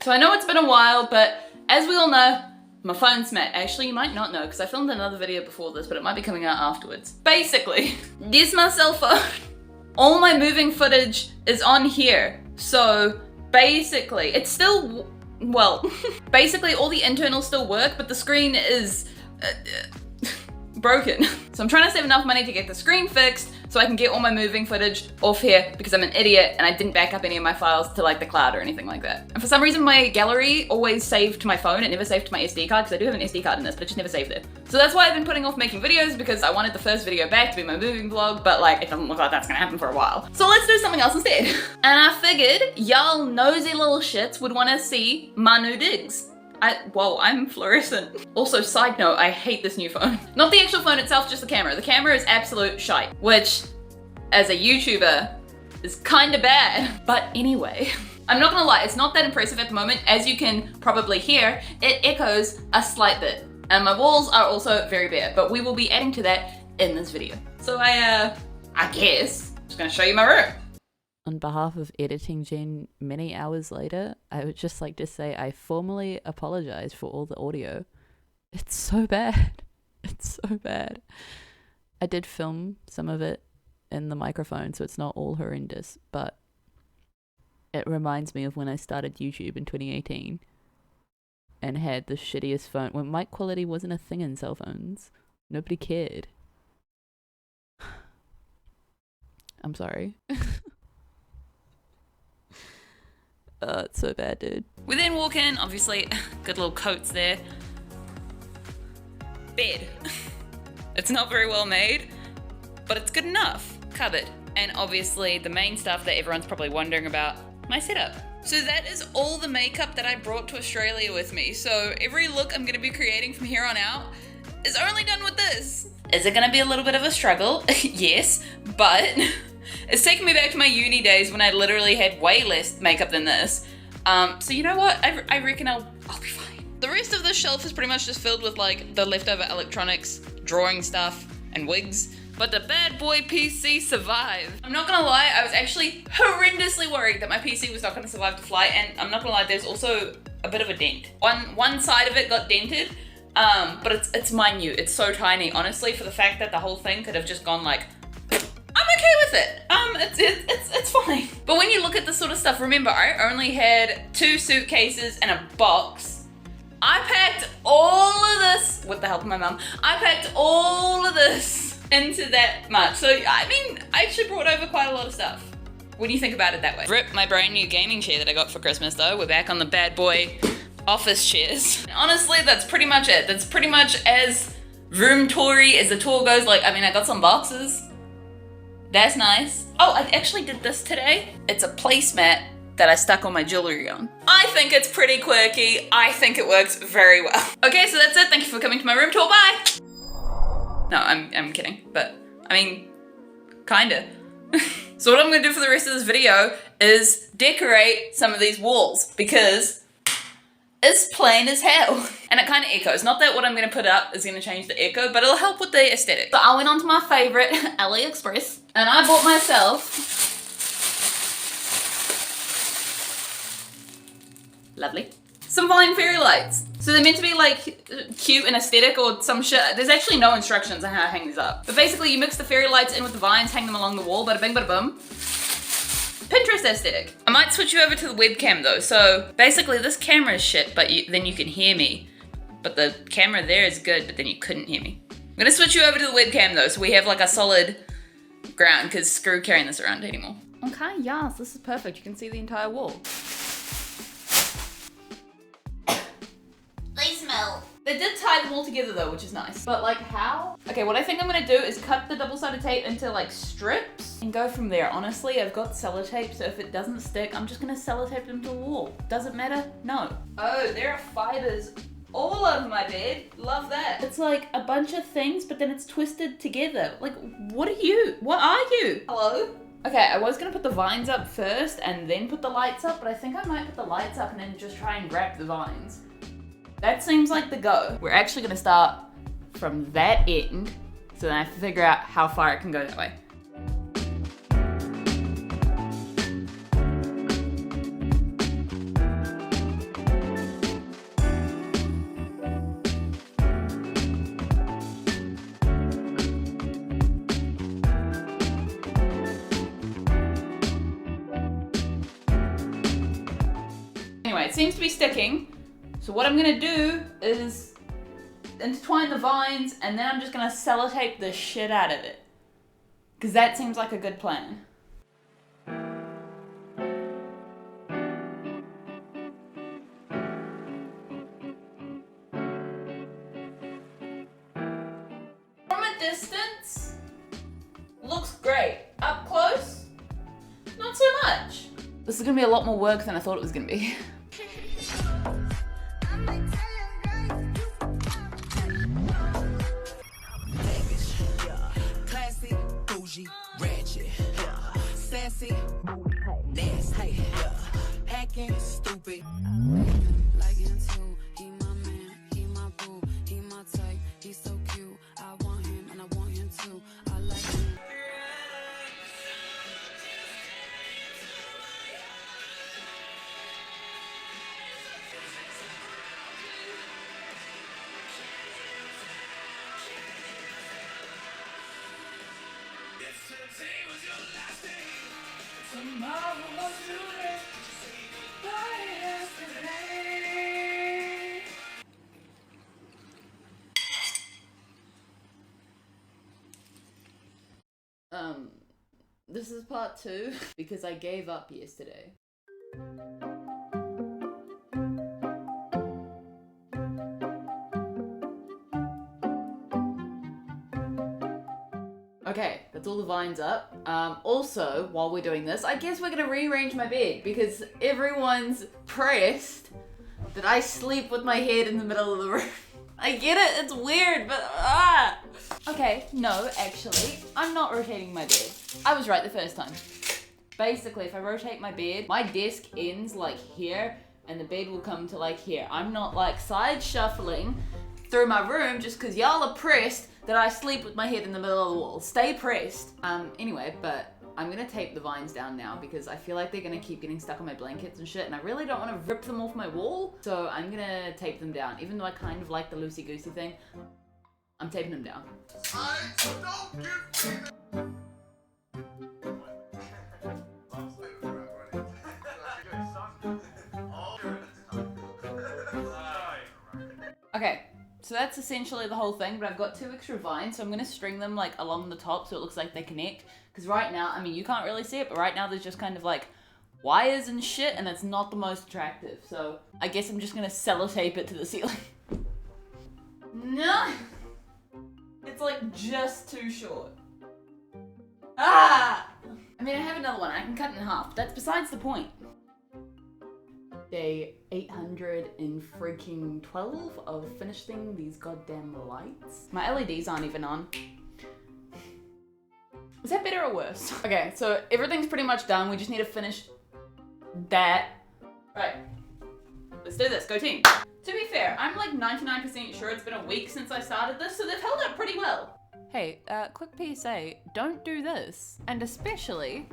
So I know it's been a while, but as we all know, my phone's smacked. Actually, you might not know because I filmed another video before this, but it might be coming out afterwards. Basically, this is my cell phone. All my moving footage is on here. So basically, it's still, well, basically all the internals still work, but the screen is broken. So I'm trying to save enough money to get the screen fixed so I can get all my moving footage off here because I'm an idiot and I didn't back up any of my files to like the cloud or anything like that. And for some reason my gallery always saved to my phone, it never saved to my SD card because I do have an SD card in this, but it just never saved it. So that's why I've been putting off making videos because I wanted the first video back to be my moving vlog, but like it doesn't look like that's gonna happen for a while. So let's do something else instead. And I figured y'all nosy little shits would wanna see my new digs. Whoa, I'm fluorescent. Also, side note, I hate this new phone. Not the actual phone itself, just the camera. The camera is absolute shite, which, as a YouTuber, is kinda bad. But anyway, I'm not gonna lie, it's not that impressive at the moment. As you can probably hear, it echoes a slight bit. And my walls are also very bare, but we will be adding to that in this video. So I guess, just gonna show you my room. On behalf of Editing Gen many hours later, I would just like to say I formally apologize for all the audio. It's so bad. It's so bad. I did film some of it in the microphone, so it's not all horrendous, but it reminds me of when I started YouTube in 2018 and had the shittiest phone when mic quality wasn't a thing in cell phones. Nobody cared. I'm sorry. It's so bad, dude. We then walk in, obviously, good little coats there. Bed. It's not very well made, but it's good enough. Cupboard. And obviously the main stuff that everyone's probably wondering about, my setup. So that is all the makeup that I brought to Australia with me. So every look I'm gonna be creating from here on out is only done with this. Is it gonna be a little bit of a struggle? Yes, but it's taking me back to my uni days when I literally had way less makeup than this. So you know what? I reckon I'll be fine. The rest of the shelf is pretty much just filled with like the leftover electronics, drawing stuff, and wigs. But the bad boy PC survived. I'm not gonna lie, I was actually horrendously worried that my PC was not gonna survive the flight, and I'm not gonna lie, there's also a bit of a dent. One side of it got dented, but it's minute. It's so tiny, honestly, for the fact that the whole thing could have just gone like, I'm okay with it. It's fine. But when you look at this sort of stuff, remember, I only had 2 suitcases and a box. I packed all of this, with the help of my mum, I packed all of this into that much. So, I mean, I actually brought over quite a lot of stuff when you think about it that way. Rip my brand new gaming chair that I got for Christmas though. We're back on the bad boy office chairs. Honestly, that's pretty much it. That's pretty much as room toury as the tour goes. Like, I mean, I got some boxes. That's nice. Oh, I actually did this today. It's a placemat that I stuck all my jewelry on. I think it's pretty quirky. I think it works very well. Okay, so that's it. Thank you for coming to my room tour. Bye. No, I'm kidding, but I mean, kinda. So what I'm gonna do for the rest of this video is decorate some of these walls because it's plain as hell. And it kind of echoes. Not that what I'm gonna put up is gonna change the echo, but it'll help with the aesthetic. So I went on to my favorite, AliExpress, and I bought myself, lovely, some flying fairy lights. So they're meant to be like cute and aesthetic or some shit. There's actually no instructions on how to hang these up. But basically you mix the fairy lights in with the vines, hang them along the wall, bada bing, bada boom. Pinterest aesthetic. I might switch you over to the webcam though. So basically this camera is shit, but then you can hear me. But the camera there is good, but then you couldn't hear me. I'm gonna switch you over to the webcam though, so we have like a solid ground, because screw carrying this around anymore. Okay, yes, this is perfect. You can see the entire wall. They smell. They did tie them all together though, which is nice. But like how? Okay, what I think I'm gonna do is cut the double-sided tape into like strips and go from there. Honestly, I've got sellotape, so if it doesn't stick, I'm just gonna sellotape them to the wall. Does it matter? No. Oh, there are fibers all over my bed. Love that. It's like a bunch of things, but then it's twisted together. Like, what are you? What are you? Hello? Okay, I was gonna put the vines up first and then put the lights up, but I think I might put the lights up and then just try and wrap the vines. That seems like the go. We're actually gonna start from that end, so then I have to figure out how far it can go that way. Anyway, it seems to be sticking. So what I'm gonna do is intertwine the vines, and then I'm just gonna sellotape the shit out of it. Because that seems like a good plan. From a distance, looks great. Up close, not so much. This is gonna be a lot more work than I thought it was gonna be. Ratchet, sassy, nasty, acting stupid. Like him too, he my man, he my boo, he my type, he's so cute. I want him and I want him too. I like him. This is part 2 because I gave up yesterday. Okay, that's all the vines up. Also, while we're doing this, I guess we're gonna rearrange my bed because everyone's pressed that I sleep with my head in the middle of the room. I get it, it's weird, but Okay, no, actually, I'm not rotating my bed. I was right the first time. Basically, if I rotate my bed, my desk ends like here, and the bed will come to like here. I'm not like side shuffling through my room just because y'all are pressed that I sleep with my head in the middle of the wall. Stay pressed. Anyway, but I'm gonna tape the vines down now because I feel like they're gonna keep getting stuck on my blankets and shit, and I really don't want to rip them off my wall. So I'm gonna tape them down. Even though I kind of like the loosey-goosey thing, I'm taping them down. Okay, so that's essentially the whole thing, but I've got 2 extra vines, so I'm gonna string them like along the top so it looks like they connect. Because right now, I mean, you can't really see it, but right now there's just kind of like wires and shit, and it's not the most attractive. So I guess I'm just gonna sellotape it to the ceiling. No! It's like just too short. Ah! I mean, I have another one. I can cut it in half, but that's besides the point. Day 812 of finishing these goddamn lights. My LEDs aren't even on. Is that better or worse? Okay, so everything's pretty much done. We just need to finish that. Right. Let's do this. Go team. To be fair, I'm like 99% sure it's been a week since I started this, so they've held up pretty well. Hey, quick PSA, don't do this. And especially,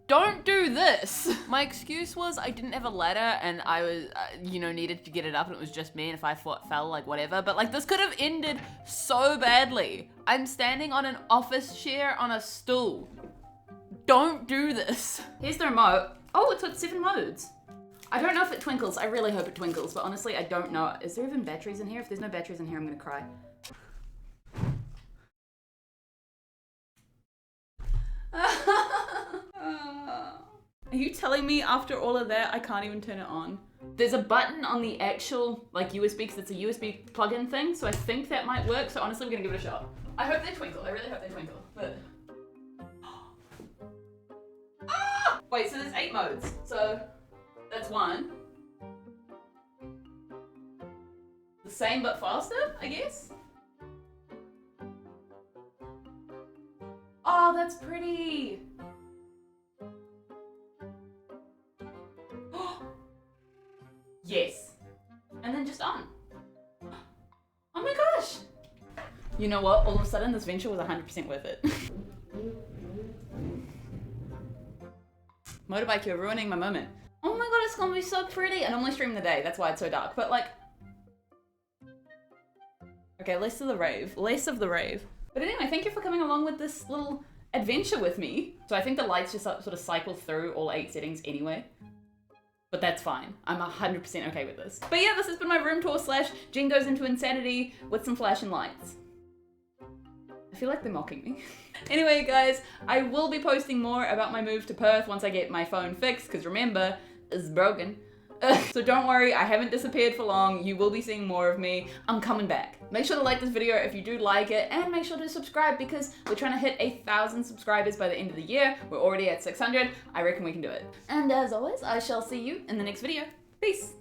don't do this. My excuse was I didn't have a ladder and I was, needed to get it up and it was just me, and if I fell, like whatever. But like this could have ended so badly. I'm standing on an office chair on a stool. Don't do this. Here's the remote. Oh, it's got 7 modes. I don't know if it twinkles. I really hope it twinkles, but honestly, I don't know. Is there even batteries in here? If there's no batteries in here, I'm gonna cry. Are you telling me after all of that, I can't even turn it on? There's a button on the actual, like, USB, because it's a USB plug-in thing, so I think that might work, so honestly, I'm gonna give it a shot. I hope they twinkle. I really hope they twinkle, but... Ah! Wait, so there's 8 modes, so that's 1. The same but faster, I guess? Oh, that's pretty! Yes. And then just on. Oh my gosh! You know what? All of a sudden, this venture was 100% worth it. Motorbike, you're ruining my moment. Oh my god, it's gonna be so pretty! I normally stream the day, that's why it's so dark, but like... Okay, less of the rave. Less of the rave. But anyway, thank you for coming along with this little adventure with me. So I think the lights just sort of cycle through all 8 settings anyway. But that's fine. I'm 100% okay with this. But yeah, this has been my room tour / Jen goes into insanity with some flashing lights. I feel like they're mocking me. Anyway, guys, I will be posting more about my move to Perth once I get my phone fixed, because remember, it's broken. So don't worry, I haven't disappeared for long. You will be seeing more of me. I'm coming back. Make sure to like this video if you do like it, and make sure to subscribe because we're trying to hit 1,000 subscribers by the end of the year. We're already at 600. I reckon we can do it. And as always, I shall see you in the next video. Peace.